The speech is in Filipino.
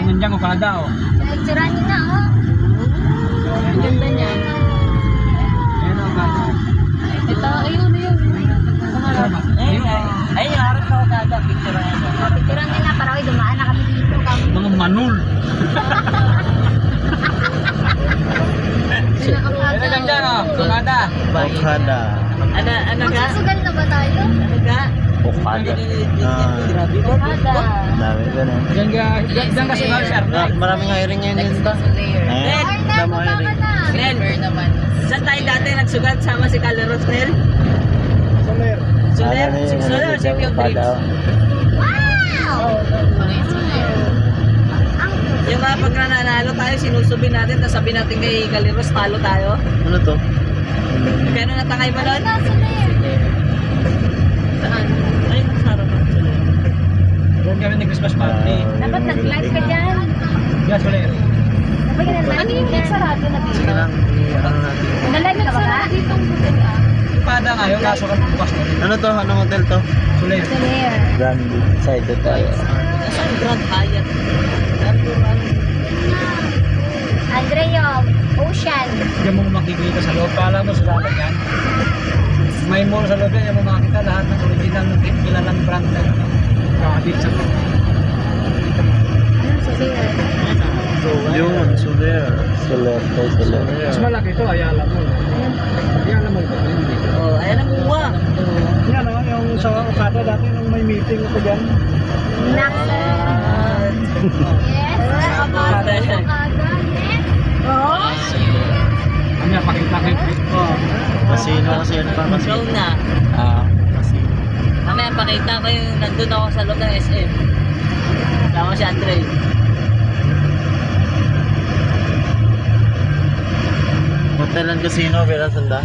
Diamond dyan, Okada, oh. Nagsira niyo na, oh. Ang ganda niya. Ayan, Okada. Ito, ayun. Ay, yung harap na Okada, picture na yan. Picturean nila para dumaan na kami dito. Mga manul. Ayan lang dyan, oh. Okada. Okada. Ano ka? Magsusugal na ba tayo? Ano ka? Okada. Grabe. Okada. Dami ganun. Diyan kasi nga siya. Maraming hiring ngayon yun ba? Eh, Arnel, dami baba ka hiring. na. Nel, saan tayo dati nagsugat sama si Caleros, Nel? Soler, si Soler, si Pio Dreams. Wow! Yung mga pag nananalo tayo, sinusubi natin, tapos sabi natin kay Caleros, talo tayo. Ano to? Kaya nung natangay mo nun? Nasa there. Saan? Ay, nasa harapan. Doon kami nag-Christmas party. Dapat nag-live ka dyan. Yes, Soler. Dapat nag-live ka dyan. Sarado na Sige lang, ano natin. Nalive ka ba ka? Okada nga yun, kaso kami bukas na rin. Ano to? Anong hotel to? Soler. There. Grand Excited tayo. Saan Grand Hyatt? Andreo, Ocean. Diyan mo makikita sa loob. Kala mo sa dapat yan. May mall sa loob yan. Diyan mo makikita lahat ng original ng kilalang brand na kakabit sa loob. So there. Yun, Soler. Soler. Mas malaki ito, Ayala Mall. Ayala Mall ba? Hindi. Oh, ayan ang buwa. Yan o, yung sa Okada dati nung may meeting ko dyan. Yes. Okada. Yes. Oh. Ano yan, pakita kayo. Casino kasi yan pa. Show na. Casino. Mamaya pakita ko yung nandun ako sa loob ng SM. Tama si Andre. Hotel and casino, pero sanda.